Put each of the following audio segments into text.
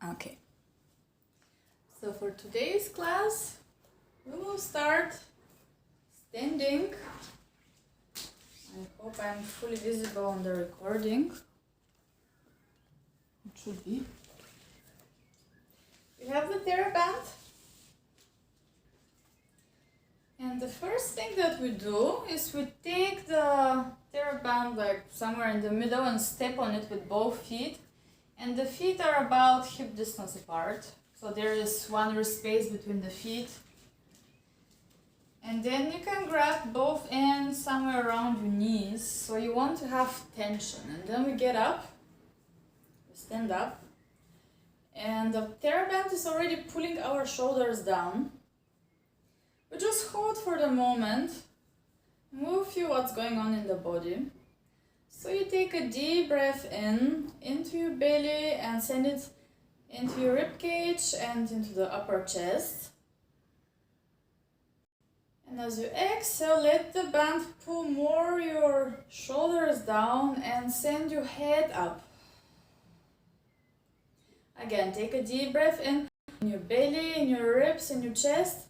Okay, so for today's class, we will start standing. I hope I'm fully visible on the recording. It should be. We have the thera band. And the first thing that we do is we take the thera band like somewhere in the middle and step on it with both feet. And the feet are about hip distance apart. So there is one wrist space between the feet. And then you can grab both ends somewhere around your knees. So you want to have tension. And then we get up, we stand up. And the thera band is already pulling our shoulders down. We just hold for the moment. And we'll feel what's going on in the body. So you take a deep breath in, into your belly and send it into your rib cage and into the upper chest. And as you exhale, let the band pull more your shoulders down and send your head up. Again, take a deep breath in your belly, in your ribs, in your chest.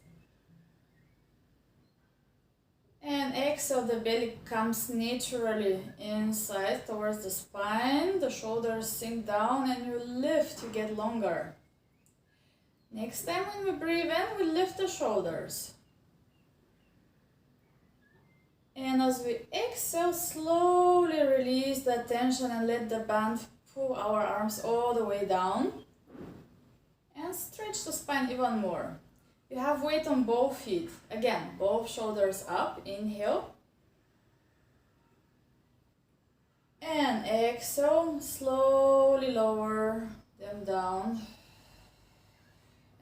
And exhale, the belly comes naturally inside towards the spine. The shoulders sink down and you lift, you get longer. Next time when we breathe in, we lift the shoulders. And as we exhale, slowly release the tension and let the band pull our arms all the way down. And stretch the spine even more. You have weight on both feet. Again, both shoulders up. Inhale. And exhale. Slowly lower them down.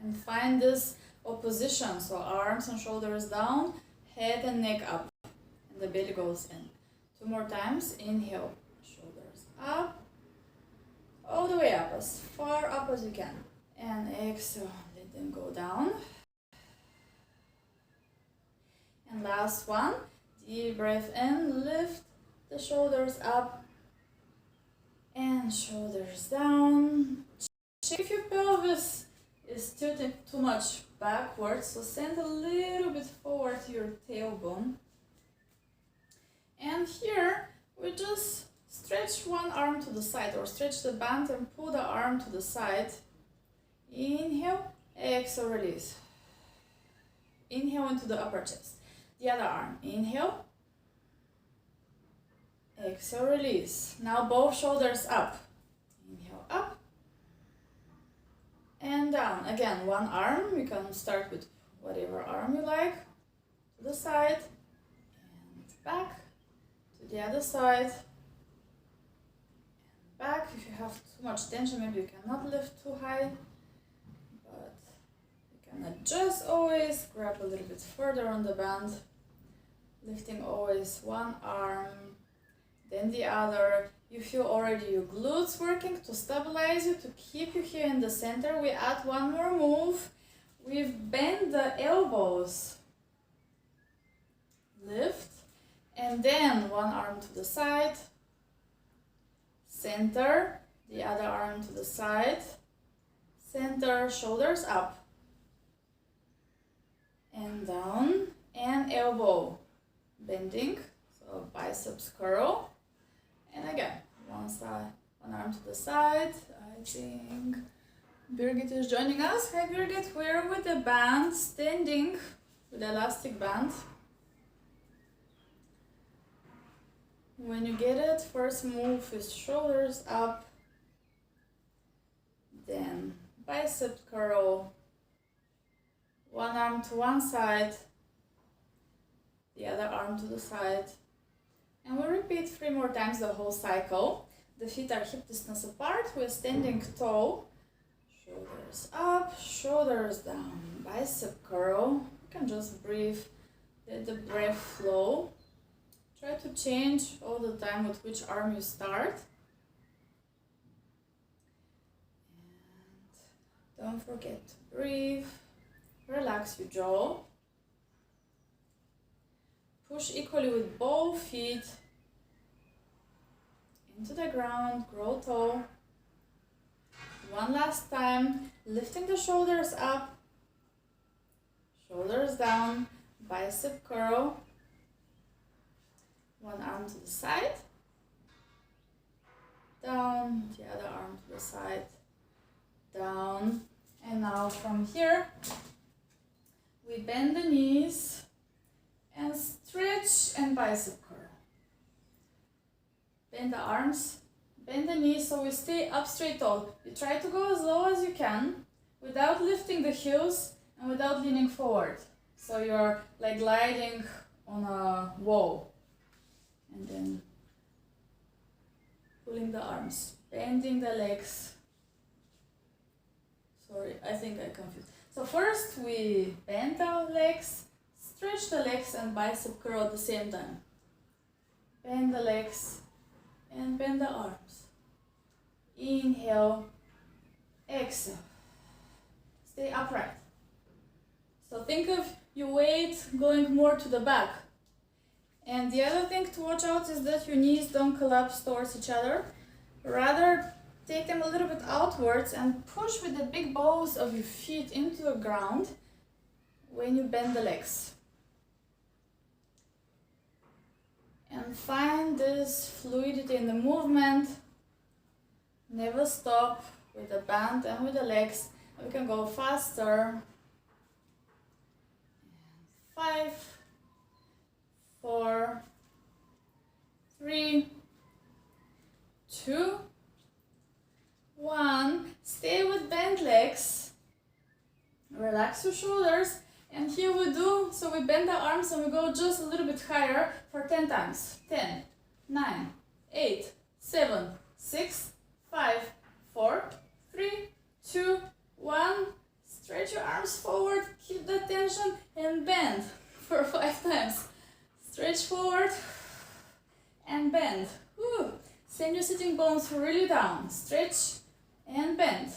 And find this opposition. So arms and shoulders down. Head and neck up. And the belly goes in. 2 more times. Inhale. Shoulders up. All the way up. As far up as you can. And exhale. Let them go down. And last one, deep breath in, lift the shoulders up and shoulders down. Check if your pelvis is tilted too much backwards, so send a little bit forward to your tailbone. And here, we just stretch one arm to the side or stretch the band and pull the arm to the side. Inhale, exhale, release. Inhale into the upper chest. The other arm, inhale, exhale, release. Now both shoulders up. Inhale, up, and down. Again, one arm, you can start with whatever arm you like, to the side, and back, to the other side, and back. If you have too much tension, maybe you cannot lift too high, but you can adjust always, grab a little bit further on the band, lifting always one arm, then the other. You feel already your glutes working to stabilize you, to keep you here in the center. We add one more move. We've bent the elbows. Lift, and then one arm to the side, center, the other arm to the side, center, shoulders up, and down, and elbow bending, so biceps curl. And again, one side, one arm to the side. I think Birgit is joining us. Hi Birgit, we're with the band, standing with the elastic band. When you get it, first move is shoulders up, then bicep curl, one arm to one side, the other arm to the side. And we'll repeat 3 more times the whole cycle. The feet are hip distance apart. We're standing tall. Shoulders up, shoulders down. Bicep curl. You can just breathe. Let the breath flow. Try to change all the time with which arm you start. And don't forget to breathe. Relax your jaw. Push equally with both feet into the ground, grow tall. One last time, lifting the shoulders up, shoulders down, bicep curl, one arm to the side, down, the other arm to the side, down, and now from here, we bend the knees and stretch and bicep curl. Bend the arms, bend the knees so we stay up straight tall. You try to go as low as you can without lifting the heels and without leaning forward. So you're like gliding on a wall. And then pulling the arms, bending the legs. Sorry, I think I confused. So first we bend our legs, stretch the legs and bicep curl at the same time. Bend the legs and bend the arms. Inhale, exhale. Stay upright. So think of your weight going more to the back. And the other thing to watch out is that your knees don't collapse towards each other. Rather, take them a little bit outwards and push with the big balls of your feet into the ground when you bend the legs. And find this fluidity in the movement. Never stop with the band and with the legs. We can go faster. 5, 4, 3, 2, 1. Stay with bent legs. Relax your shoulders. And here we do, so we bend the arms and we go just a little bit higher for 10 times. 10, 9, 8, 7, 6, 5, 4, 3, 2, 1. Stretch your arms forward, keep the tension and bend for 5 times. Stretch forward and bend. Whew. Send your sitting bones really down. Stretch and bend.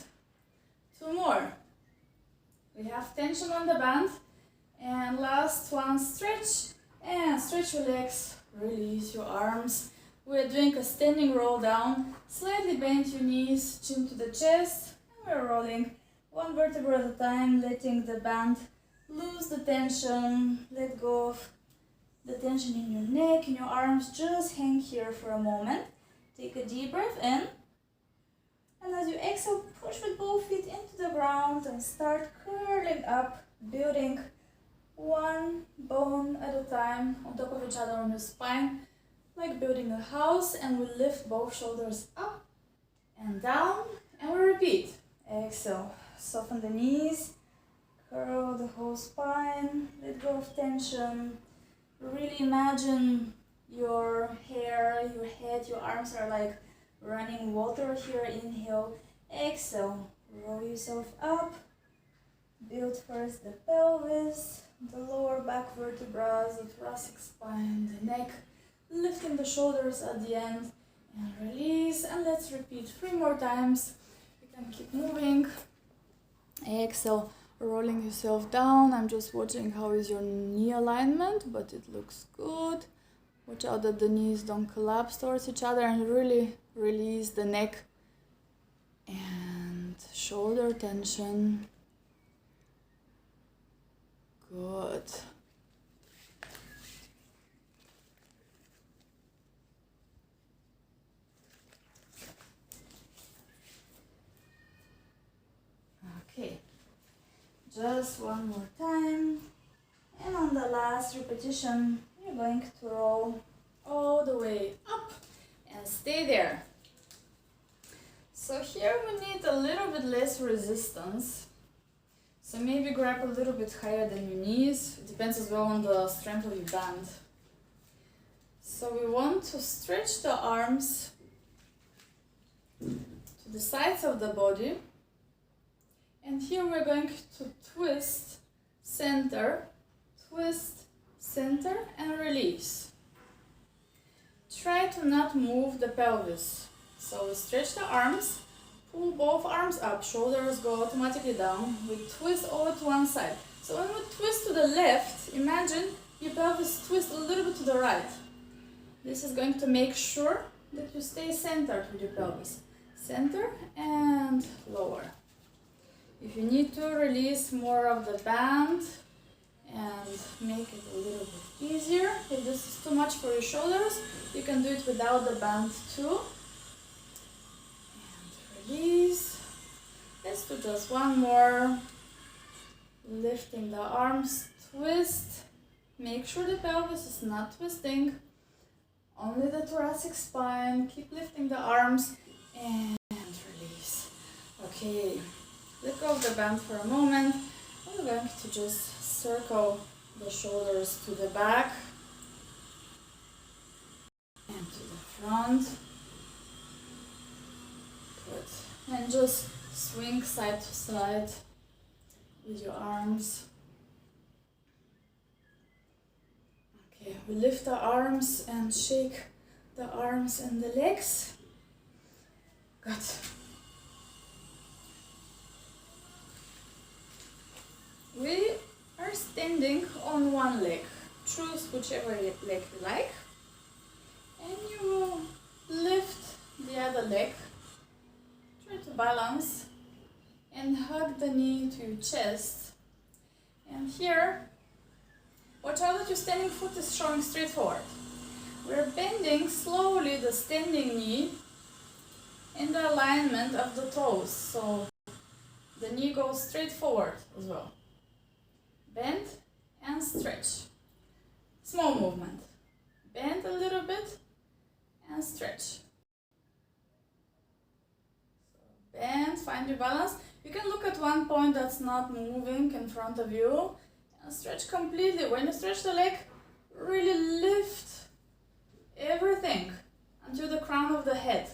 2 more. We have tension on the band. And last one, stretch and stretch your legs. Release your arms. We're doing a standing roll down. Slightly bend your knees, chin to the chest. And we're rolling 1 vertebra at a time, letting the band lose the tension. Let go of the tension in your neck, in your arms. Just hang here for a moment. Take a deep breath in. And as you exhale, push with both feet into the ground and start curling up, building 1 bone at a time on top of each other on your spine, like building a house. And we lift both shoulders up and down, and we repeat. Exhale, soften the knees, curl the whole spine, let go of tension. Really imagine your hair, your head, your arms are like running water here. Inhale, exhale, roll yourself up. Build first the pelvis, the lower back vertebrae, the thoracic spine, the neck, lifting the shoulders at the end, and release. And let's repeat 3 more times. You can keep moving. Exhale, rolling yourself down. I'm just watching how is your knee alignment, but it looks good. Watch out that the knees don't collapse towards each other, and really release the neck and shoulder tension. Good. Okay, just 1 more time, and on the last repetition you're going to roll all the way up and stay there. So here we need a little bit less resistance. So maybe grab a little bit higher than your knees. It depends as well on the strength of your band. So we want to stretch the arms to the sides of the body. And here we're going to twist, center, and release. Try to not move the pelvis. So we stretch the arms. Pull both arms up, shoulders go automatically down. We twist over to one side. So when we twist to the left, imagine your pelvis twist a little bit to the right. This is going to make sure that you stay centered with your pelvis. Center and lower. you need to release more of the band and make it a little bit easier, if this is too much for your shoulders, you can do it without the band too. And release. Let's do just one more. Lifting the arms, twist. Make sure the pelvis is not twisting. Only the thoracic spine. Keep lifting the arms and release. Okay, let go of the band for a moment. We're going to just circle the shoulders to the back and to the front. Good. And just swing side to side with your arms. Okay, we lift the arms and shake the arms and the legs. Good. We are standing on one leg. Choose whichever leg you like. And you will lift the other leg. Try to balance and hug the knee to your chest. And here, watch out that your standing foot is showing straight forward. We're bending slowly the standing knee in the alignment of the toes. So the knee goes straight forward as well. Bend and stretch. Small movement. Bend a little bit and stretch. Bend, find your balance. You can look at one point that's not moving in front of you and stretch completely. When you stretch the leg, really lift everything until the crown of the head.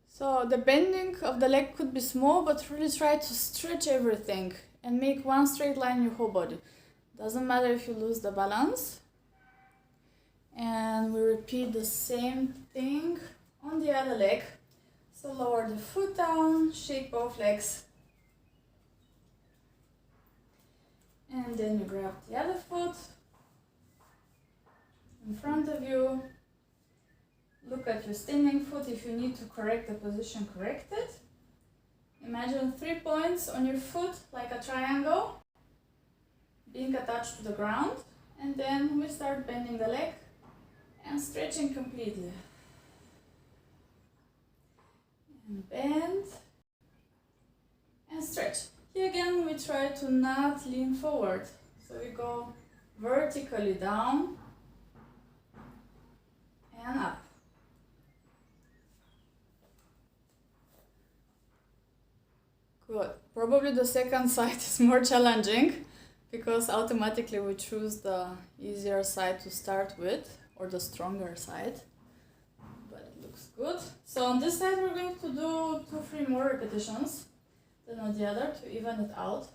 So the bending of the leg could be small, but really try to stretch everything and make one straight line in your whole body. Doesn't matter if you lose the balance. And we repeat the same thing on the other leg. So lower the foot down, shake both legs. And then you grab the other foot in front of you. Look at your standing foot. If you need to correct the position, correct it. Imagine 3 points on your foot like a triangle being attached to the ground. And then we start bending the leg and stretching completely. And bend and stretch. Here again we try to not lean forward. So we go vertically down and up. Good. Probably the second side is more challenging because automatically we choose the easier side to start with or the stronger side. But it looks good. So on this side we're going to do 2-3 more repetitions than on the other to even it out.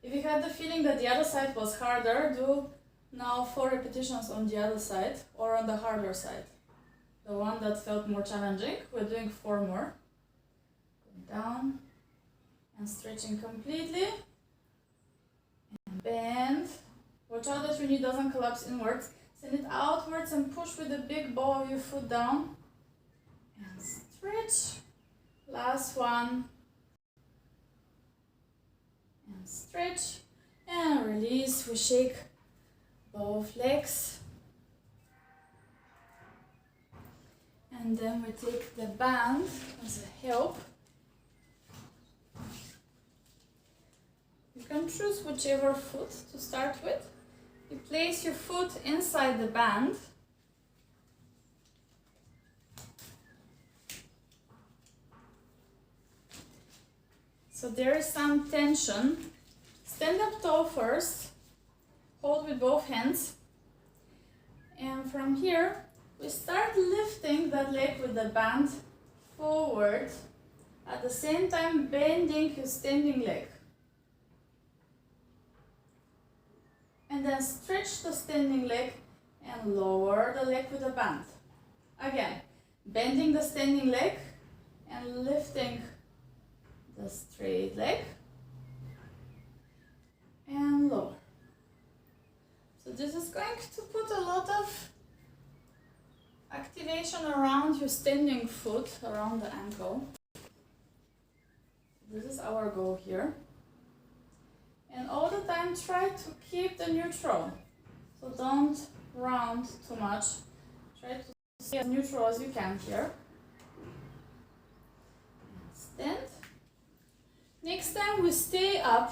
If you had the feeling that the other side was harder, do now 4 repetitions on the other side or on the harder side. The one that felt more challenging, we're doing 4 more. Down and stretching completely and bend. Watch out that your knee doesn't collapse inwards. Send it outwards and push with the big ball of your foot down and stretch. Last one and stretch and release. We shake both legs and then we take the band as a help. You can choose whichever foot to start with. You place your foot inside the band. So there is some tension. Stand up tall first. Hold with both hands. And from here, we start lifting that leg with the band forward. At the same time, bending your standing leg. And then stretch the standing leg and lower the leg with the band. Again, bending the standing leg and lifting the straight leg and lower. going to put a lot of activation around your standing foot, around the ankle. This is our goal here. And all the time try to keep the neutral. So don't round too much. Try to stay as neutral as you can here. Stand. Next time we stay up.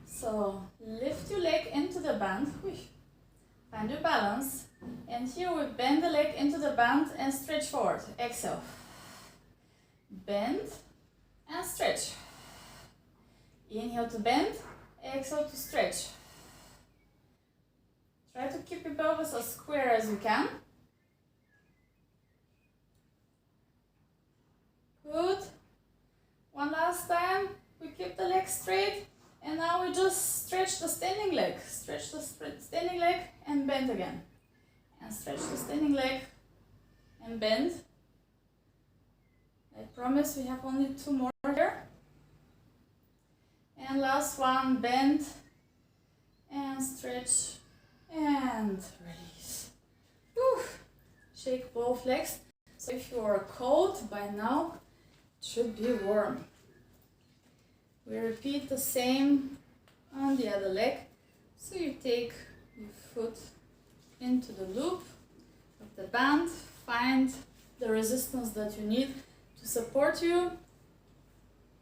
So lift your leg into the band. Find your balance. And here we bend the leg into the band and stretch forward. Exhale. Bend and stretch. Inhale to bend. Exhale to stretch. Try to keep your pelvis as square as you can. Good. One last time. We keep the leg straight. And now we just stretch the standing leg. Stretch the standing leg and bend again. And stretch the standing leg and bend. I promise we have only 2 more here. And last one, bend and stretch and release. Whew. Shake both legs. So if you are cold by now, it should be warm. We repeat the same on the other leg. So you take your foot into the loop of the band, find the resistance that you need to support you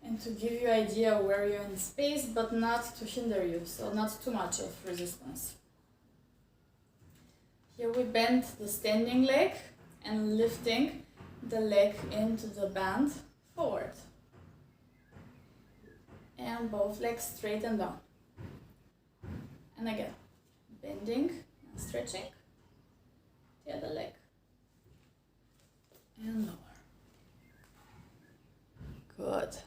and to give you an idea where you're in space, but not to hinder you, so not too much of resistance. Here we bend the standing leg and lifting the leg into the band forward. And both legs straight and down. And again, bending and stretching the other leg. And lower. Good.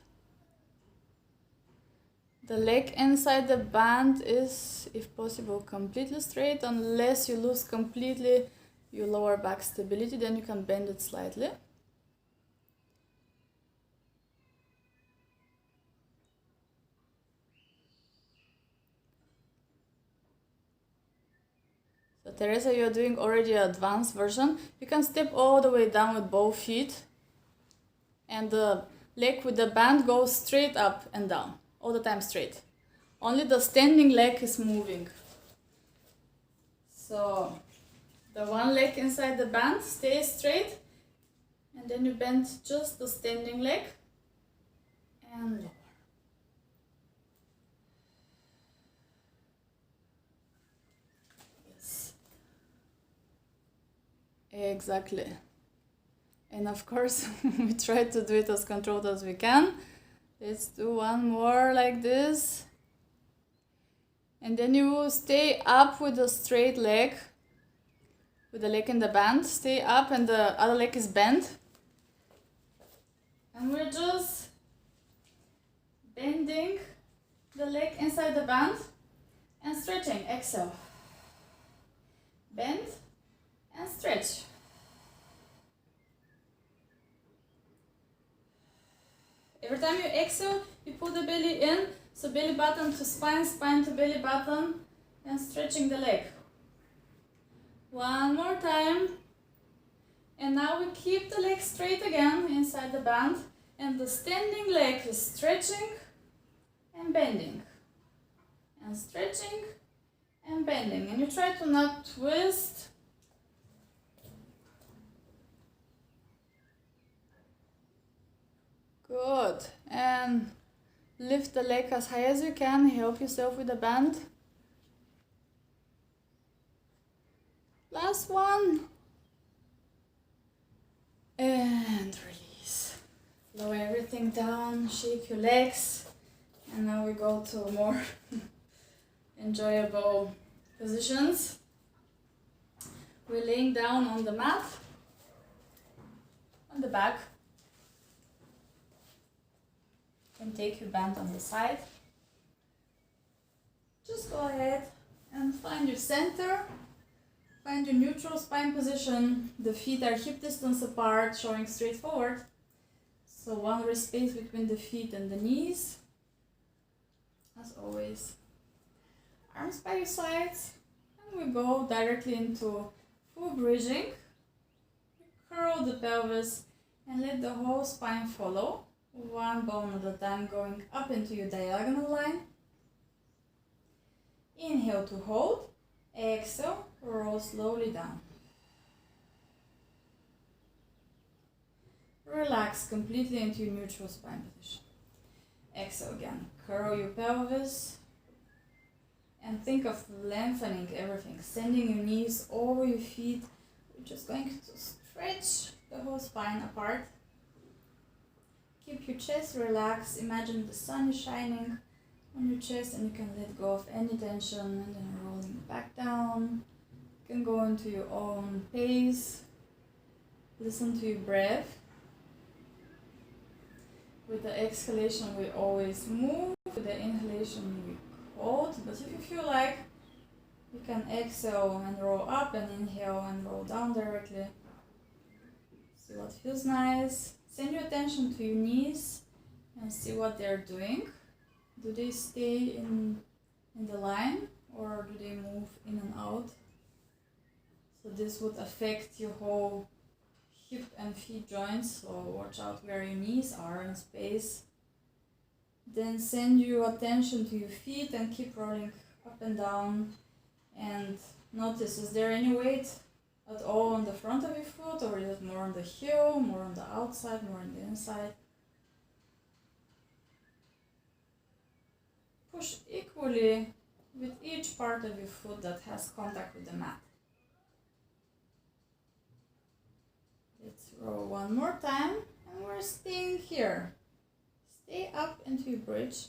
The leg inside the band is, if possible, completely straight. Unless you lose completely your lower back stability, then you can bend it slightly. So Teresa, you're doing already an advanced version. You can step all the way down with both feet. And the leg with the band goes straight up and down. All the time straight. Only the standing leg is moving. So the one leg inside the band stays straight. And then you bend just the standing leg. And lower. Yes. Exactly. And of course, we try to do it as controlled as we can. Let's do one more like this. And then you stay up with the straight leg, with the leg in the band. Stay up and the other leg is bent. And we're just bending the leg inside the band and stretching. Exhale. Bend and stretch. Every time you exhale, you pull the belly in, so belly button to spine, spine to belly button, and stretching the leg. One more time. And now we keep the leg straight again inside the band, and the standing leg is stretching and bending. And stretching and bending. And you try to not twist. Good. And lift the leg as high as you can. Help yourself with the band. Last one. And release. Lower everything down. Shake your legs. And now we go to more enjoyable positions. We're laying down on the mat. On the back. And take your band on the side. Just go ahead and find your center. Find your neutral spine position. The feet are hip distance apart, showing straight forward. So one rest space between the feet and the knees. As always. Arms by your sides. we go directly into full bridging. Curl the pelvis and let the whole spine follow. One bone at a time, going up into your diagonal line. Inhale to hold. Exhale, roll slowly down. Relax completely into your neutral spine position. Exhale again. Curl your pelvis. And think of lengthening everything. Sending your knees over your feet. We're just going to stretch the whole spine apart. Keep your chest relaxed. Imagine the sun is shining on your chest and you can let go of any tension and then rolling back down. You can go into your own pace. Listen to your breath. With the exhalation we always move. With the inhalation we hold. But if you feel like, you can exhale and roll up and inhale and roll down directly. See what feels nice. Send your attention to your knees and see what they're doing. Do they stay in the line or do they move in and out? So this would affect your whole hip and feet joints, so watch out where your knees are in space. Then send your attention to your feet and keep rolling up and down. And notice, is there any weight at all on the front of your foot, or is it more on the heel, more on the outside, more on the inside? Push equally with each part of your foot that has contact with the mat. Let's roll one more time, and we're staying here. Stay up into your bridge.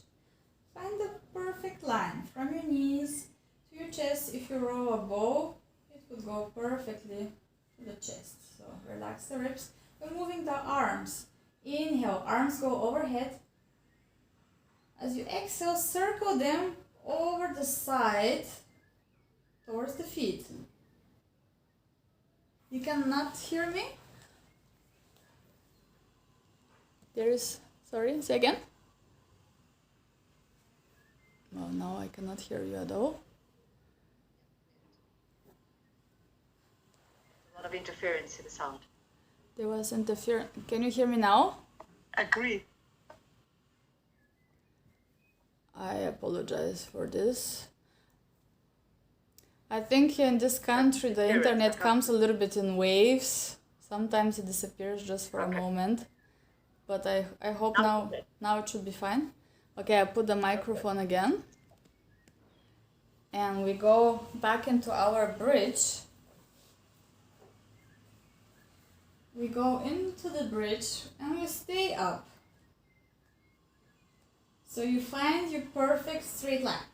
Find the perfect line from your knees to your chest. If you roll a bow, it would go perfectly to the chest. So relax the ribs. We're moving the arms. Inhale, arms go overhead. As you exhale, circle them over the side towards the feet. You cannot hear me? Sorry, say again? Well, now I cannot hear you at all. A lot of interference in the sound. There was interference. Can you hear me now? Agree. I apologize for this. I think here in this country the internet comes a little bit in waves. Sometimes it disappears just for a moment. But I hope now it should be fine. Okay, I put the microphone again. And we go back into our bridge. We go into the bridge and we stay up. So you find your perfect straight line.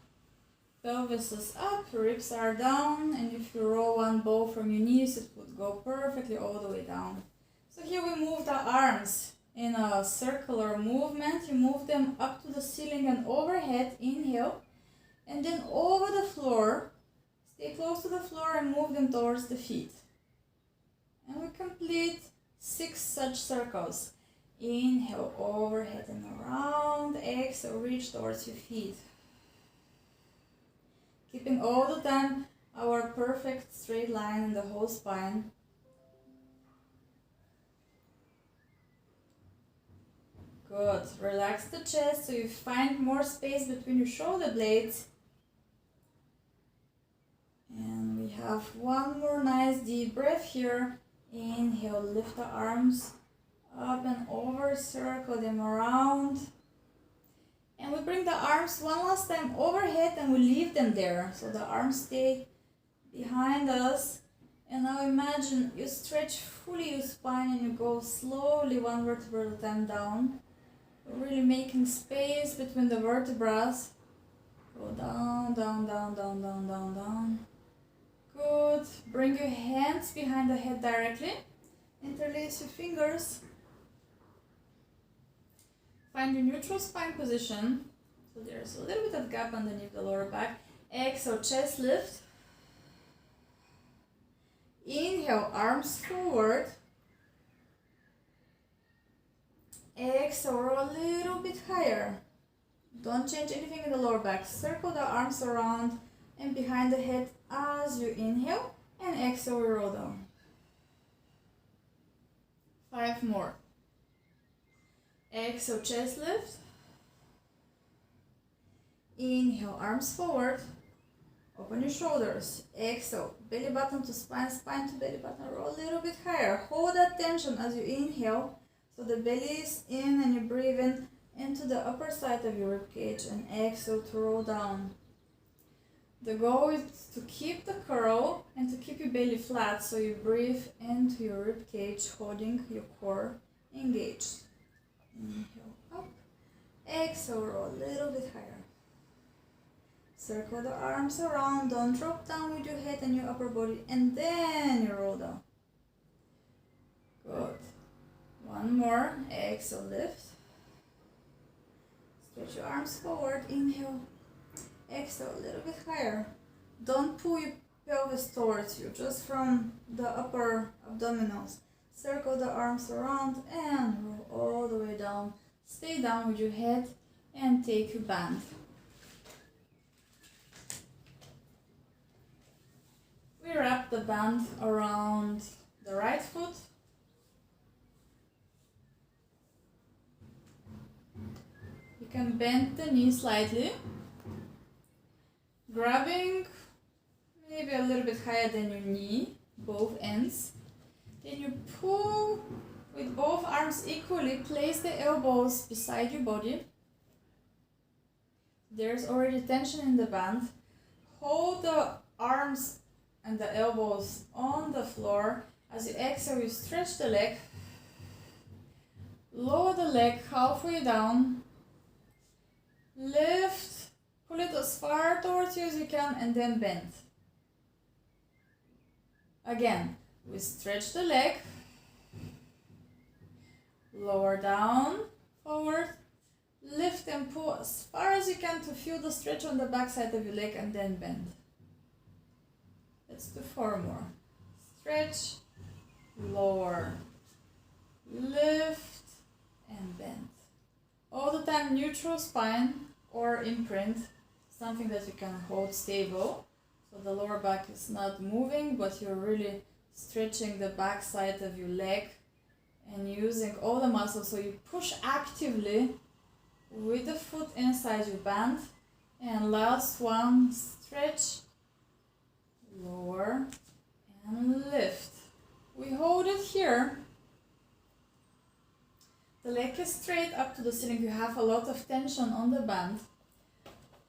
Pelvis is up, ribs are down, and if you roll one bow from your knees, it would go perfectly all the way down. So here we move the arms in a circular movement. You move them up to the ceiling and overhead, inhale, and then over the floor. Stay close to the floor and move them towards the feet. And we complete 6 such circles. Inhale, overhead and around. Exhale, reach towards your feet. Keeping all the time our perfect straight line in the whole spine. Good. Relax the chest so you find more space between your shoulder blades. And we have one more nice deep breath here. Inhale, lift the arms up and over, circle them around. And we bring the arms one last time overhead and we leave them there. So the arms stay behind us. And now imagine you stretch fully your spine and you go slowly one vertebra at a time down. Really making space between the vertebrae. Go down, down, down, down, down, down, down. Good. Bring your hands behind the head directly. Interlace your fingers. Find your neutral spine position. So there's a little bit of gap underneath the lower back. Exhale, chest lift. Inhale, arms forward. Exhale, roll a little bit higher. Don't change anything in the lower back. Circle the arms around and behind the head as you inhale, and exhale, we roll down. 5 more. Exhale, chest lift. Inhale, arms forward. Open your shoulders. Exhale, belly button to spine, spine to belly button. Roll a little bit higher. Hold that tension as you inhale, so the belly is in and you breathe in into the upper side of your ribcage, and exhale to roll down. The goal is to keep the curl and to keep your belly flat, so you breathe into your ribcage, holding your core engaged. Inhale up. Exhale, roll a little bit higher. Circle the arms around, don't drop down with your head and your upper body, and then you roll down. Good. One more. Exhale, lift. Stretch your arms forward, inhale. Exhale, a little bit higher. Don't pull your pelvis towards you, just from the upper abdominals. Circle the arms around and roll all the way down. Stay down with your head and take your band. We wrap the band around the right foot. You can bend the knee slightly, grabbing maybe a little bit higher than your knee, both ends. Then you pull with both arms equally, place the elbows beside your body. There's already tension in the band. Hold the arms and the elbows on the floor. As you exhale, you stretch the leg. Lower the leg halfway down. Lift, pull it as far towards you as you can, and then bend. Again, we stretch the leg. Lower down, forward. Lift and pull as far as you can to feel the stretch on the back side of your leg, and then bend. Let's do 4 more. Stretch, lower, lift, and bend. All the time neutral spine or imprint, something that you can hold stable. So the lower back is not moving, but you're really stretching the back side of your leg and using all the muscles. So you push actively with the foot inside your band. And last one, stretch, lower, and lift. We hold it here. The leg is straight up to the ceiling. You have a lot of tension on the band.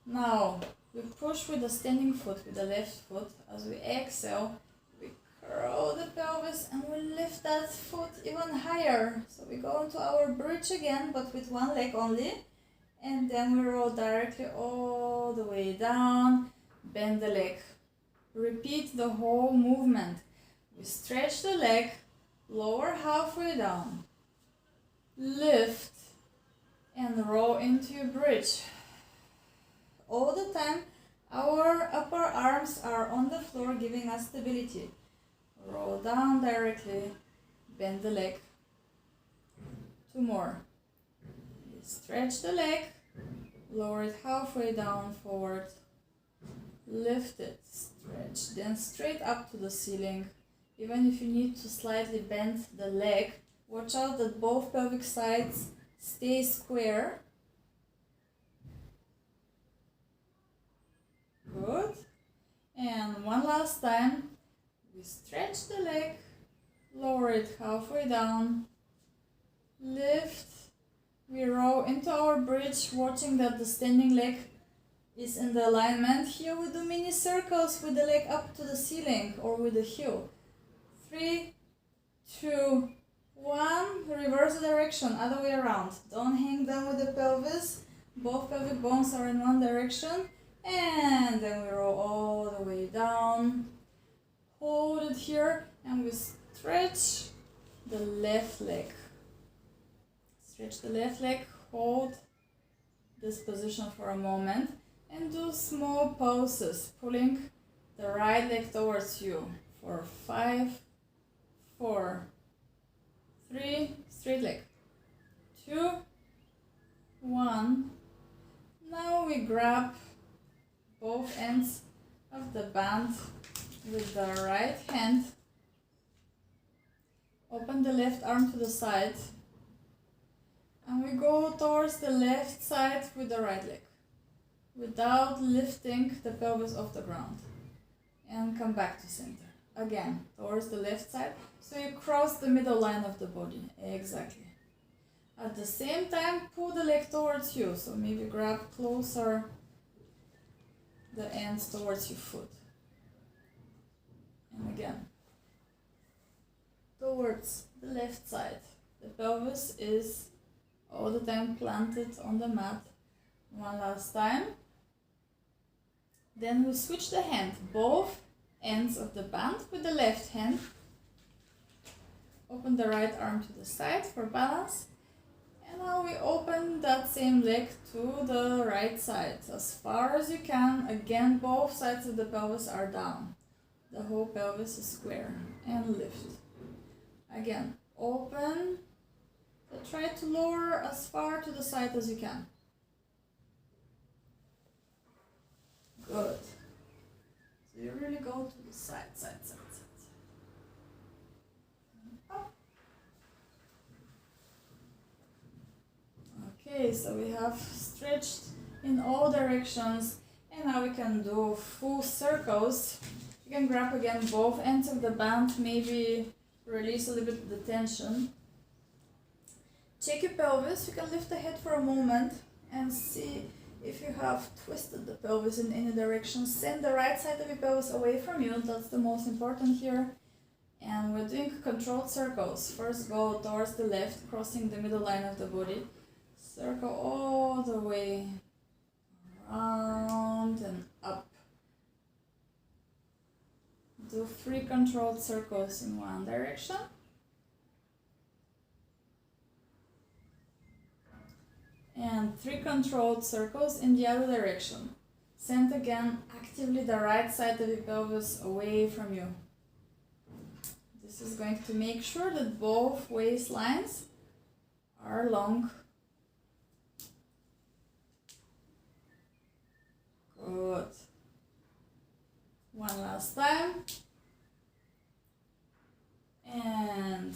Now we push with the standing foot, with the left foot. As we exhale, we curl the pelvis and we lift that foot even higher. So we go into our bridge again, but with one leg only. And then we roll directly all the way down. Bend the leg. Repeat the whole movement. We stretch the leg, lower halfway down. Lift and roll into your bridge. All the time our upper arms are on the floor, giving us stability. Roll down directly, bend the leg. 2 more. Stretch the leg, lower it halfway down, forward. Lift it, stretch, then straight up to the ceiling. Even if you need to slightly bend the leg, watch out that both pelvic sides stay square. Good. And one last time. We stretch the leg, lower it halfway down, lift. We roll into our bridge, watching that the standing leg is in the alignment. Here we do mini circles with the leg up to the ceiling or with the heel. 3, 2, 1. Reverse the direction, other way around. Don't hang down with the pelvis. Both pelvic bones are in one direction. And then we roll all the way down. Hold it here and we stretch the left leg. Stretch the left leg, hold this position for a moment and do small pulses, pulling the right leg towards you for 5, 4, 3, straight leg, 2, 1. Now we grab both ends of the band with the right hand. Open the left arm to the side. And we go towards the left side with the right leg, without lifting the pelvis off the ground. And come back to center. Again, towards the left side. So you cross the middle line of the body. Exactly. At the same time, pull the leg towards you. So maybe grab closer the ends towards your foot. And again, towards the left side. The pelvis is all the time planted on the mat. One last time. Then we switch the hand, both ends of the band with the left hand. Open the right arm to the side for balance. And now we open that same leg to the right side as far as you can. Again, both sides of the pelvis are down. The whole pelvis is square. And lift. Again, open. Try to lower as far to the side as you can. Good. So you really go to the side. Up. Okay, so we have stretched in all directions, and now we can do full circles. You can grab again both ends of the band, maybe release a little bit the tension. Check your pelvis. You can lift the head for a moment and see if you have twisted the pelvis in any direction. Send the right side of your pelvis away from you. That's the most important here. And we're doing controlled circles. First go towards the left, crossing the middle line of the body. Circle all the way around and up. Do 3 controlled circles in one direction. And 3 controlled circles in the other direction. Send again actively the right side of your pelvis away from you. This is going to make sure that both waistlines are long. Good. One last time. And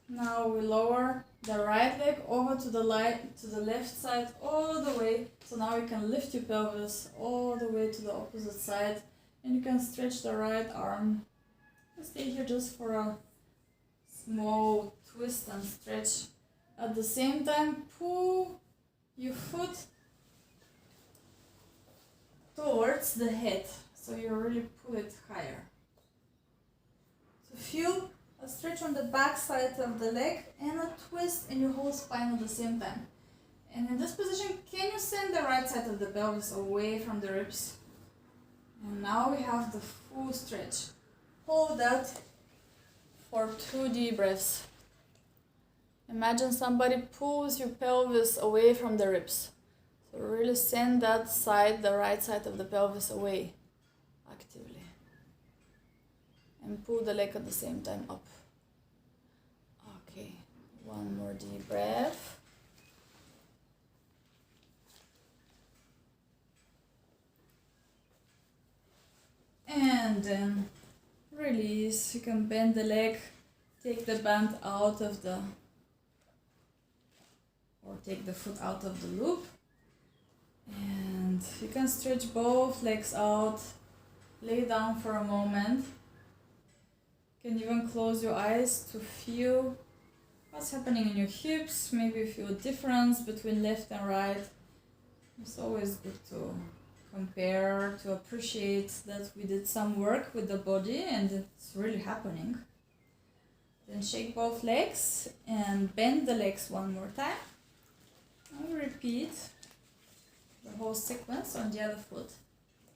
now we lower the right leg over to the left side all the way. So now you can lift your pelvis all the way to the opposite side, and you can stretch the right arm. Stay here just for a small twist and stretch. At the same time, pull your foot towards the head, so you really pull it higher. So feel a stretch on the back side of the leg and a twist in your whole spine at the same time. And in this position, can you send the right side of the pelvis away from the ribs? And now we have the full stretch. Hold that for 2 deep breaths. Imagine somebody pulls your pelvis away from the ribs. So really send that side, the right side of the pelvis away actively. And pull the leg at the same time up. Okay, one more deep breath. And then release. You can bend the leg, take the band out of the, or take the foot out of the loop. And you can stretch both legs out, lay down for a moment. You can even close your eyes to feel what's happening in your hips. Maybe you feel a difference between left and right. It's always good to compare, to appreciate that we did some work with the body and it's really happening. Then shake both legs and bend the legs one more time. And repeat the whole sequence on the other foot.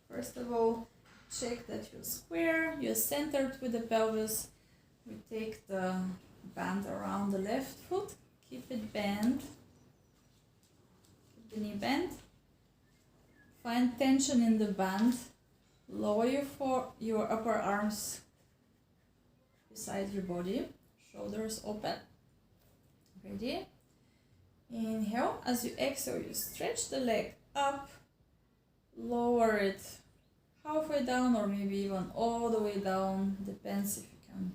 First of all, check that you're square, you're centered with the pelvis. We take the band around the left foot, keep it bent, keep the knee bent. Find tension in the band, lower your upper arms beside your body, shoulders open. Ready? Inhale. As you exhale, you stretch the leg up, lower it halfway down or maybe even all the way down, depends if you can.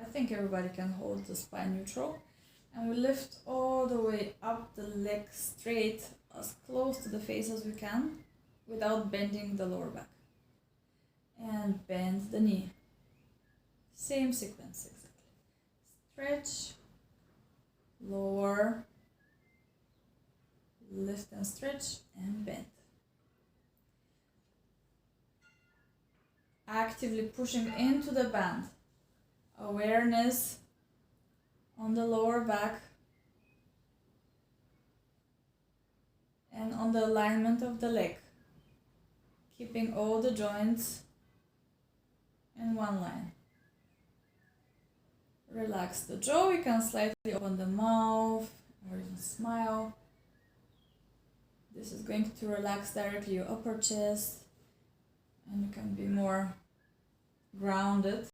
I think everybody can hold the spine neutral. And we lift all the way up the leg straight, as close to the face as we can, without bending the lower back. And bend the knee. Same sequence exactly. Stretch, lower, lift and stretch, and bend. Actively pushing into the band. Awareness on the lower back and on the alignment of the leg. Keeping all the joints in one line. Relax the jaw. You can slightly open the mouth or even smile. This is going to relax directly your upper chest, and you can be more grounded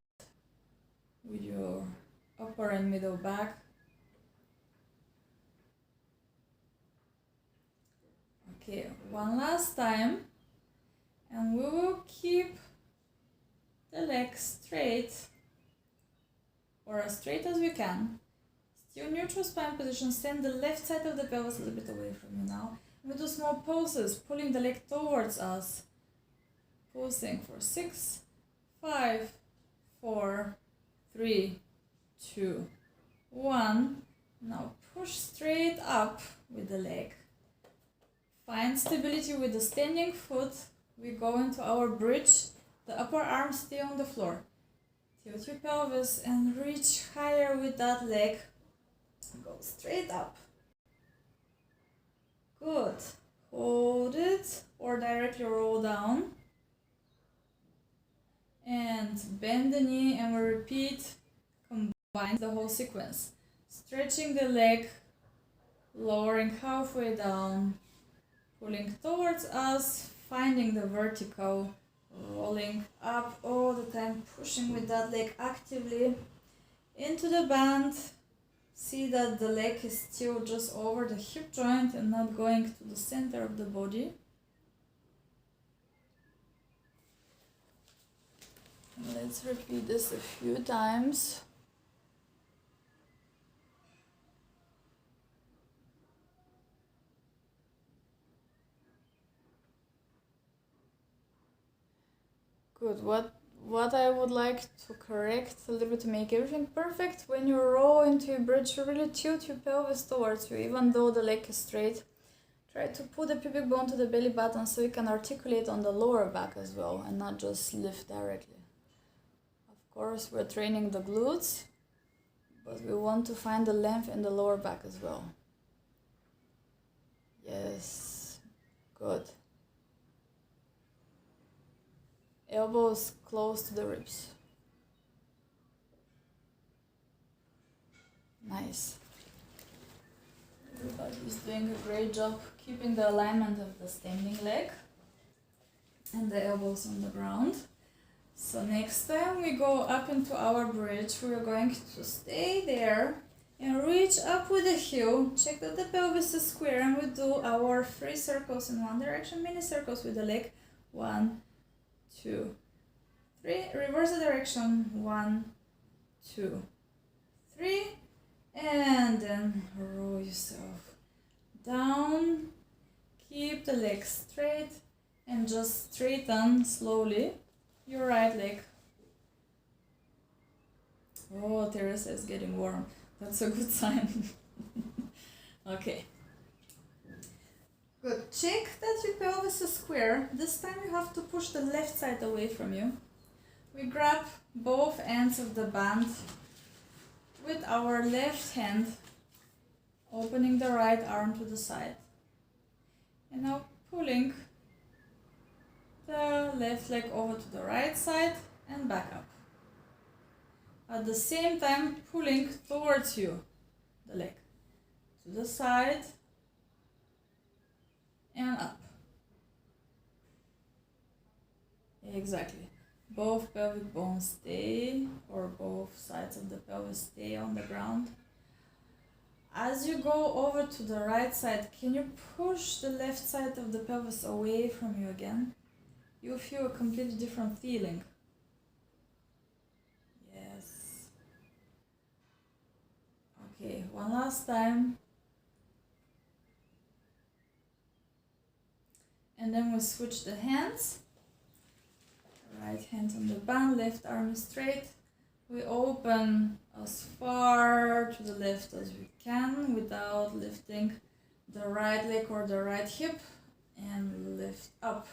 with your upper and middle back. Okay, one last time, and we will keep the legs straight or as straight as we can. Still neutral spine position. Send the left side of the pelvis a little bit away from you now. We do small pulses, pulling the leg towards us. Pulsing for 6, 5, 4, 3, 2, 1. Now push straight up with the leg. Find stability with the standing foot. We go into our bridge. The upper arms stay on the floor. Tilt your pelvis and reach higher with that leg. Go straight up. Good. Hold it or directly roll down. And bend the knee, and we repeat, combine the whole sequence. Stretching the leg, lowering halfway down, pulling towards us, finding the vertical, rolling up all the time, pushing with that leg actively into the band. See that the leg is still just over the hip joint and not going to the center of the body. And let's repeat this a few times. Good. What I would like to correct a little bit to make everything perfect, when you roll into your bridge, you really tilt your pelvis towards you, even though the leg is straight. Try to put the pubic bone to the belly button so you can articulate on the lower back as well and not just lift directly. Of course, we're training the glutes, but we want to find the length in the lower back as well. Yes, good. Elbows close to the ribs. Nice. Everybody's doing a great job keeping the alignment of the standing leg and the elbows on the ground. So next time we go up into our bridge, we're going to stay there and reach up with the heel. Check that the pelvis is square, and we do our 3 circles in one direction, mini circles with the leg. 1, 2, 3. Reverse the direction. 1, 2, 3. And then roll yourself down. Keep the legs straight and just straighten slowly your right leg. Oh, Teresa is getting warm. That's a good sign. Okay. Good. Check that your pelvis is square. This time you have to push the left side away from you. We grab both ends of the band with our left hand, opening the right arm to the side. And now pulling the left leg over to the right side and back up. At the same time, pulling towards you the leg to the side and up. Exactly. Both pelvic bones stay, or both sides of the pelvis stay on the ground. As you go over to the right side, can you push the left side of the pelvis away from you again? you feel a completely different feeling. Yes. Okay, one last time. And then we switch the hands. Right hand on the band, left arm is straight. We open as far to the left as we can without lifting the right leg or the right hip, and lift up.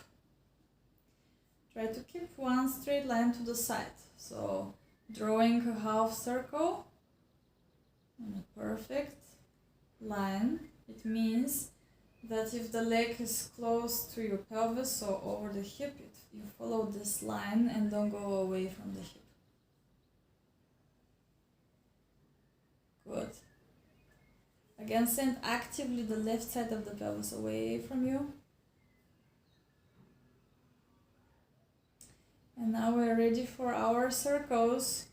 Try to keep one straight line to the side. So drawing a half circle in a perfect line. It means that if the leg is close to your pelvis, so over the hip, you follow this line and don't go away from the hip. Good. Again, send actively the left side of the pelvis away from you. And now we're ready for our circles.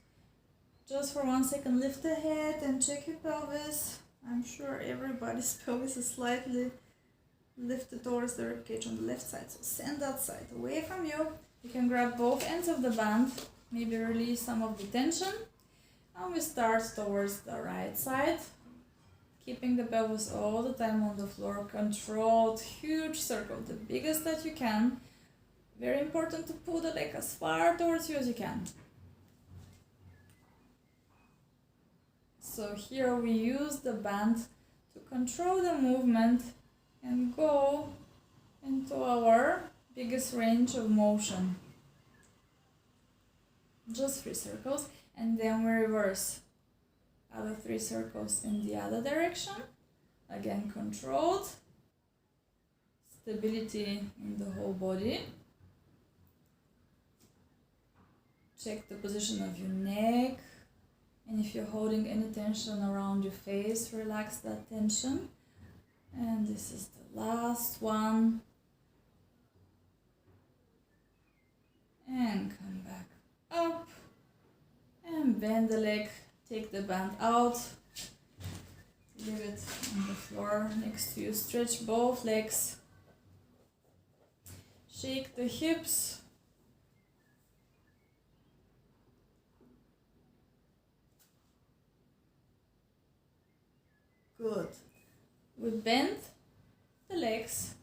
Just for 1 second, lift the head and check your pelvis. I'm sure everybody's pelvis is slightly lifted towards the ribcage on the left side. So send that side away from you. You can grab both ends of the band, maybe release some of the tension. And we start towards the right side, keeping the pelvis all the time on the floor. Controlled, huge circle, the biggest that you can. Very important to pull the leg as far towards you as you can. So here we use the band to control the movement and go into our biggest range of motion. Just 3 circles, and then we reverse. Other 3 circles in the other direction. Again, controlled. Stability in the whole body. Check the position of your neck. And if you're holding any tension around your face, relax that tension. And this is the last one. And come back up. And bend the leg. Take the band out. Leave it on the floor next to you. Stretch both legs. Shake the hips. Good. We bend the legs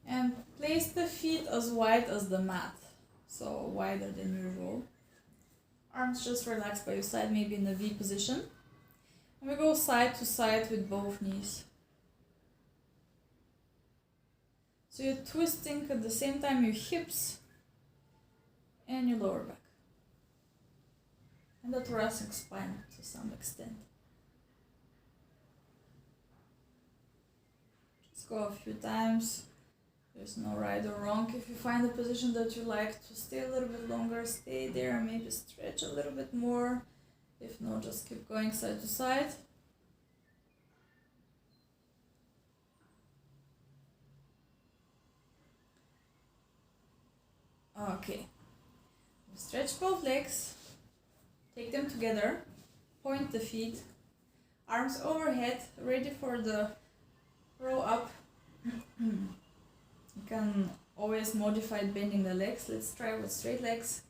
and place the feet as wide as the mat, so wider than usual. Arms just relaxed by your side, maybe in the V position. And we go side to side with both knees. So you're twisting at the same time your hips and your lower back. And the thoracic spine to some extent. Just go a few times. There's no right or wrong. If you find a position that you like to stay a little bit longer, stay there and maybe stretch a little bit more. If not, just keep going side to side. Okay. Stretch both legs. Take them together, point the feet, arms overhead, ready for the roll up. You can always modify bending the legs. Let's try with straight legs.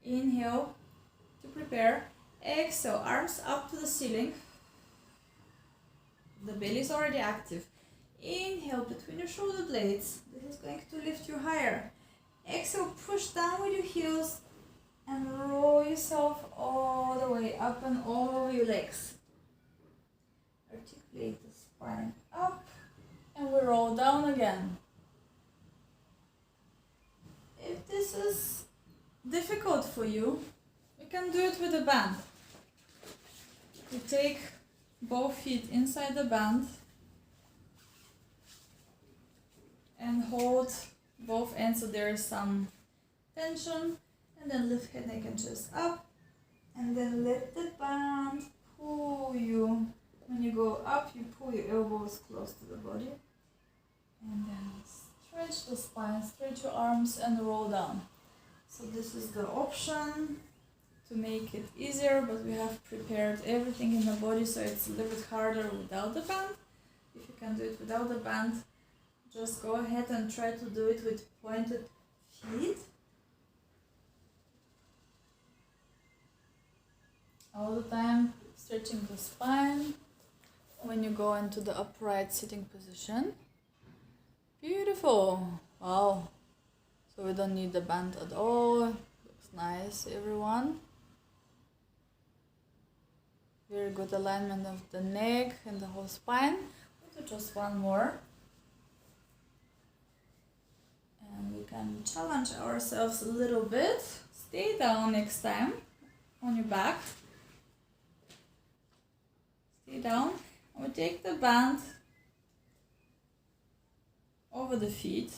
Inhale to prepare. Exhale, arms up to the ceiling. The belly is already active. Inhale between your shoulder blades. This is going to lift you higher. Exhale, push down with your heels. And roll yourself all the way up and over your legs. Articulate the spine up and we roll down again. If this is difficult for you, you can do it with a band. You take both feet inside the band and hold both ends so there is some tension. And then lift head, neck and chest up. And then let the band pull you. When you go up, you pull your elbows close to the body. And then stretch the spine, stretch your arms and roll down. So this is the option to make it easier, but we have prepared everything in the body so it's a little bit harder without the band. If you can do it without the band, Just go ahead and try to do it with pointed feet. All the time stretching the spine when you go into the upright sitting position. Beautiful. Wow. So we don't need the band at all. Looks nice, everyone. Very good alignment of the neck and the whole spine. We'll do just one more. And we can challenge ourselves a little bit. Stay down next time on your back. Stay down. And we take the band over the feet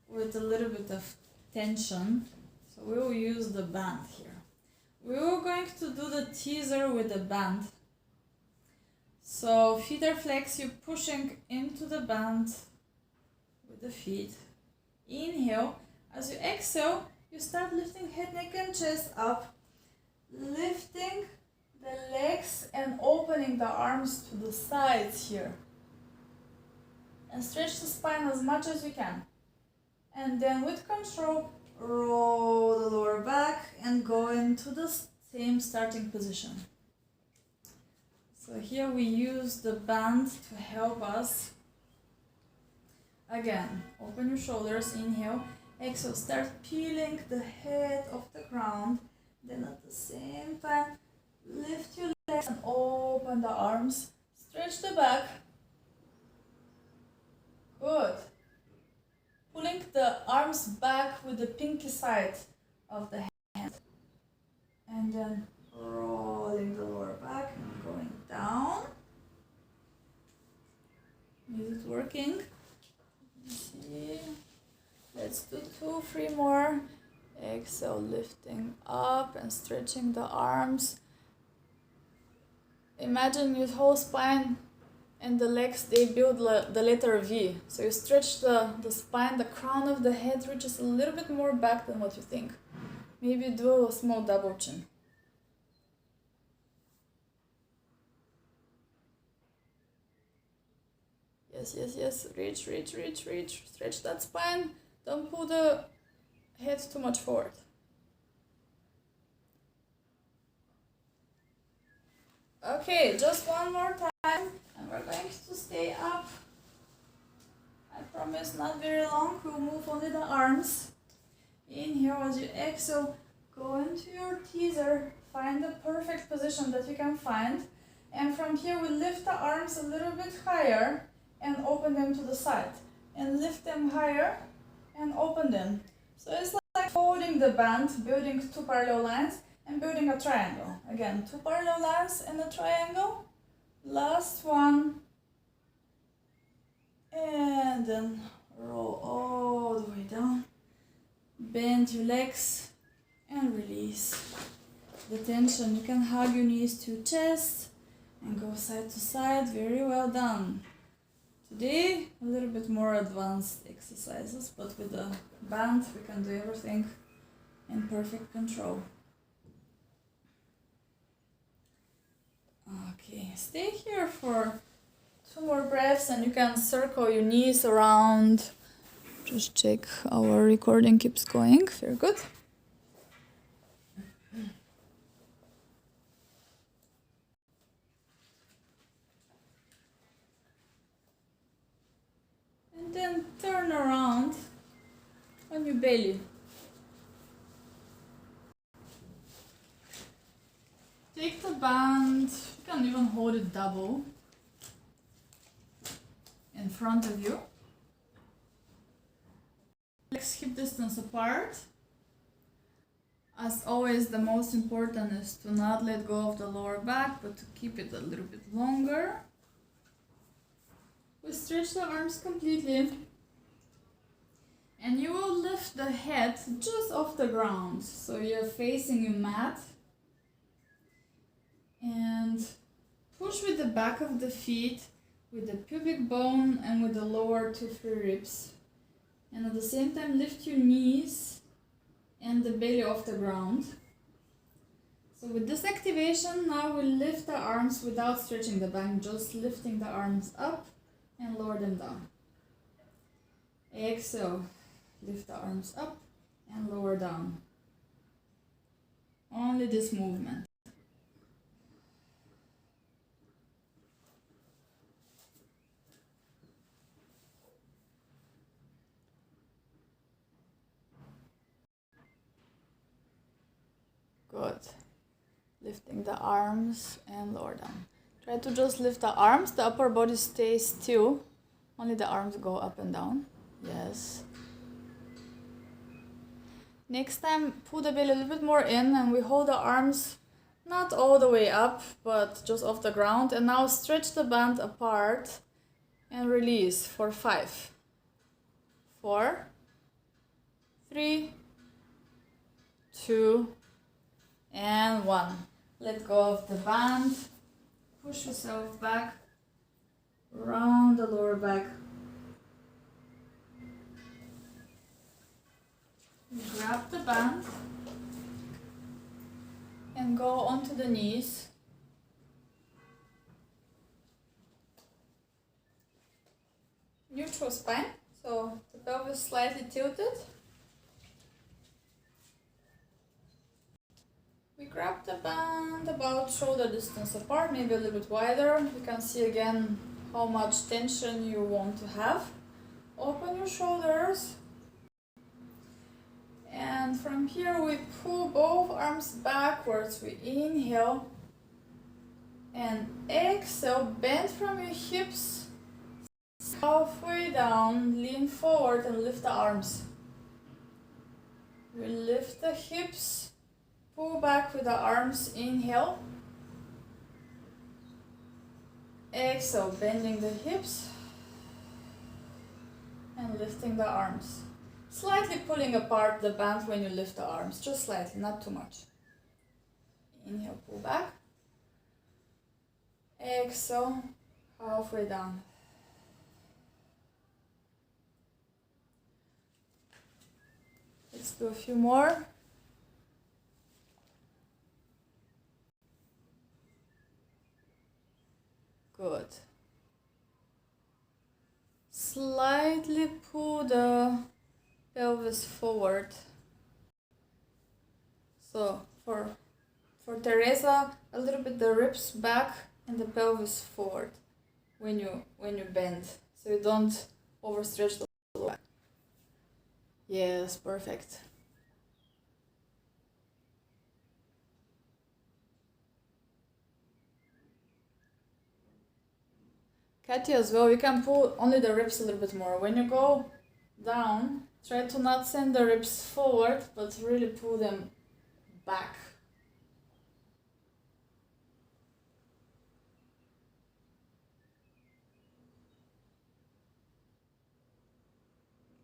with a little bit of tension. So we will use the band here. We were going to do the teaser with the band. So feet are flexed, you're pushing into the band with the feet. Inhale. As you exhale, you start lifting head, neck and chest up. Lifting the legs and opening the arms to the sides here. And stretch the spine as much as you can. And then with control, roll the lower back and go into the same starting position. So here we use the band to help us. Again, open your shoulders, inhale, exhale, start peeling the head off the ground. Then at the same time, lift your legs and open the arms. Stretch the back. Good. Pulling the arms back with the pinky side of the hand. And then rolling the lower back and going down. Is it working? Let's see. Let's do 2, 3 more. Exhale, lifting up and stretching the arms. Imagine your whole spine and the legs, they build the letter V. So you stretch the spine, the crown of the head reaches a little bit more back than what you think. Maybe do a small double chin. Yes, yes, yes. Reach, reach, reach, reach. Stretch that spine. Don't pull the head too much forward. Okay, just one more time. And we're going to stay up. I promise not very long. We'll move only the arms. Inhale as you exhale. Go into your teaser. Find the perfect position that you can find. And from here we lift the arms a little bit higher and open them to the side. And lift them higher and open them. So it's like folding the band, building 2 parallel lines and building a triangle. Again, 2 parallel lines and a triangle. Last one. And then roll all the way down. Bend your legs and release the tension. You can hug your knees to your chest and go side to side. Very well done. Today, a little bit more advanced exercises, but with the band we can do everything in perfect control. Okay, stay here for 2 more breaths and you can circle your knees around. Just check our recording keeps going. Very good. And then turn around on your belly. Take the band, you can even hold it double in front of you. Legs hip distance apart. As always, the most important is to not let go of the lower back, but to keep it a little bit longer. We stretch the arms completely. And you will lift the head just off the ground. So you're facing your mat. And push with the back of the feet, with the pubic bone and with the lower 2-3 ribs. And at the same time lift your knees and the belly off the ground. So with this activation, now we lift the arms without stretching the back, just lifting the arms up and lower them down. Exhale, lift the arms up and lower down. Only this movement. Good. Lifting the arms and lower down. Try to just lift the arms, the upper body stays still. Only the arms go up and down. Yes. Next time, pull the belly a little bit more in and we hold the arms not all the way up, but just off the ground. And now stretch the band apart and release for 5, 4, 3, 2, and 1. Let go of the band. Push yourself back. Round the lower back. Grab the band. And go onto the knees. Neutral spine. So the pelvis slightly tilted. We grab the band about shoulder distance apart, maybe a little bit wider. You can see again how much tension you want to have. Open your shoulders. And from here we pull both arms backwards. We inhale and exhale. Bend from your hips. Halfway down, lean forward and lift the arms. We lift the hips. Pull back with the arms, inhale. Exhale, bending the hips and lifting the arms. Slightly pulling apart the band when you lift the arms, just slightly, not too much. Inhale, pull back. Exhale, halfway down. Let's do a few more. Good. Slightly pull the pelvis forward. So for Teresa, a little bit the ribs back and the pelvis forward when you bend, so you don't overstretch the lower back. Yes, perfect. Katia as well, you can pull only the ribs a little bit more. When you go down, try to not send the ribs forward, but really pull them back.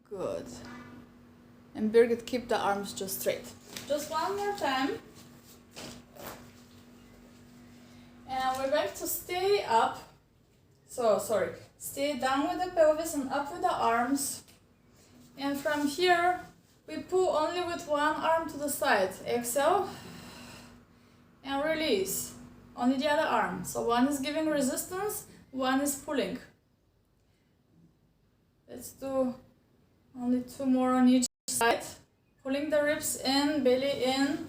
Good. And Birgit, keep the arms just straight. Just one more time. And we're going to stay up. Stay down with the pelvis and up with the arms. And from here, we pull only with one arm to the side. Exhale. And release. Only the other arm. So one is giving resistance, one is pulling. Let's do only 2 more on each side. Pulling the ribs in, belly in.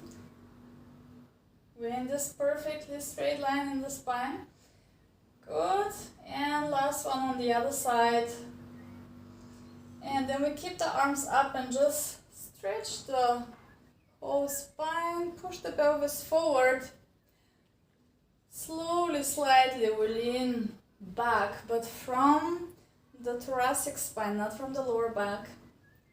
We're in this perfectly straight line in the spine. Good. And last one on the other side. And then we keep the arms up and just stretch the whole spine. Push the pelvis forward. Slowly, slightly, we lean back, but from the thoracic spine, not from the lower back.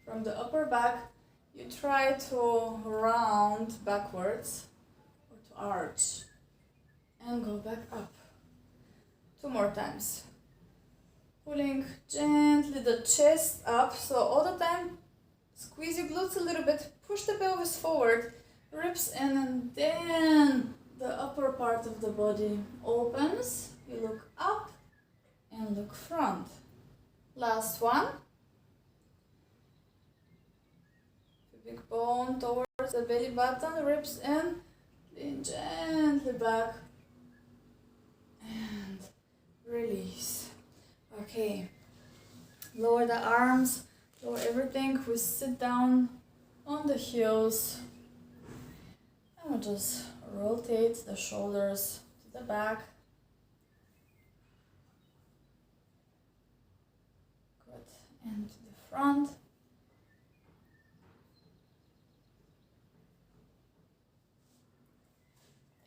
From the upper back, you try to round backwards or to arch and go back up. 2 more times. Pulling gently the chest up, so all the time squeeze your glutes a little bit, push the pelvis forward, ribs in, and then the upper part of the body opens. You look up and look front. Last one. Big bone towards the belly button, ribs in, Lean gently back and release. Okay, lower the arms, lower everything. We sit down on the heels and we just rotate the shoulders to the back. Good, and to the front.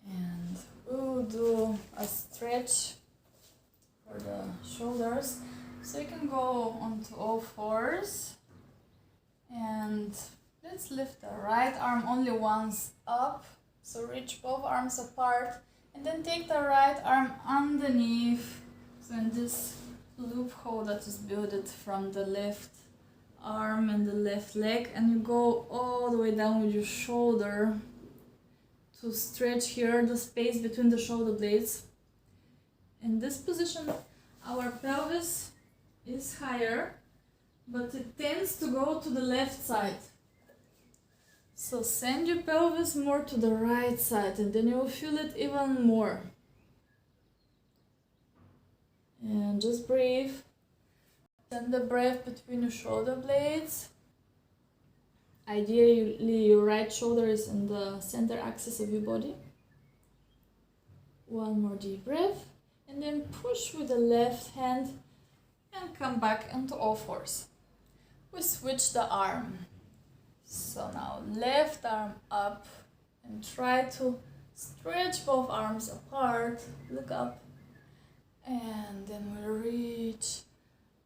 And we'll do a stretch for the shoulders. So you can go onto all fours and let's lift the right arm only once up. So reach both arms apart and then take the right arm underneath. So in this loophole that is built from the left arm and the left leg, and you go all the way down with your shoulder to stretch here the space between the shoulder blades. In this position, our pelvis is higher, but it tends to go to the left side. So send your pelvis more to the right side and then you'll feel it even more. And just breathe. Send the breath between your shoulder blades. Ideally, your right shoulder is in the center axis of your body. One more deep breath. And then push with the left hand and come back into all fours. We switch the arm. So now left arm up and try to stretch both arms apart. Look up. And then we'll reach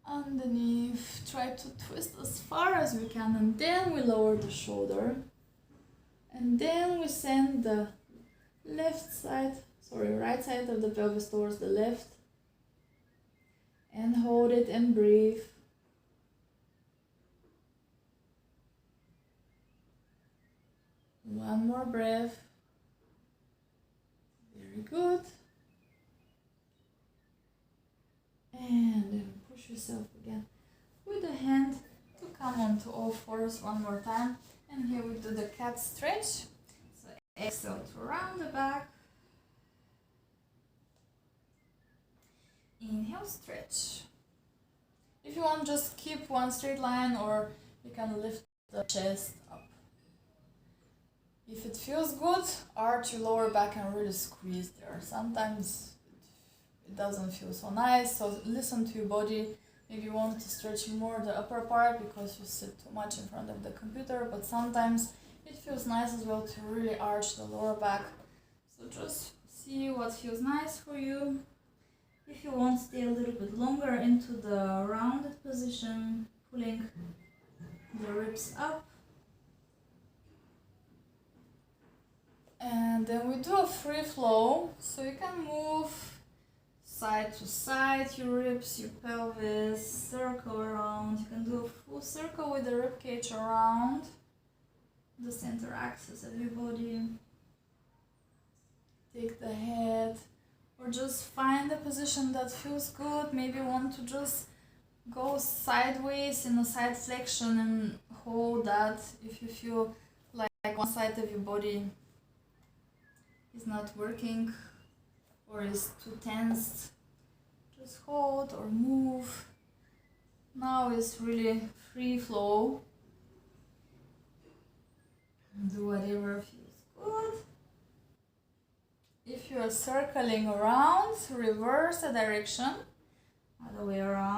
underneath. Try to twist as far as we can, and then we lower the shoulder. And then we send the right side of the pelvis towards the left. And hold it and breathe. One more breath. Very good. And then push yourself again with the hand to come onto all fours one more time. And here we do the cat stretch. So exhale to round the back. Inhale, stretch. If you want, just keep one straight line, or you can lift the chest up. If it feels good, arch your lower back and really squeeze there. Sometimes it doesn't feel so nice, so listen to your body. Maybe you want to stretch more the upper part because you sit too much in front of the computer, but sometimes it feels nice as well to really arch the lower back. So just see what feels nice for you. If you want, stay a little bit longer into the rounded position, pulling the ribs up. And then we do a free flow, so you can move side to side, your ribs, your pelvis, circle around. You can do a full circle with the rib cage around the center axis of your body. Take the head, or just find a position that feels good. Maybe you want to just go sideways in a side flexion and hold that if you feel like one side of your body is not working or is too tensed. Just hold or move. Now it's really free flow. Do whatever feels good. If you are circling around, reverse the direction, other way around.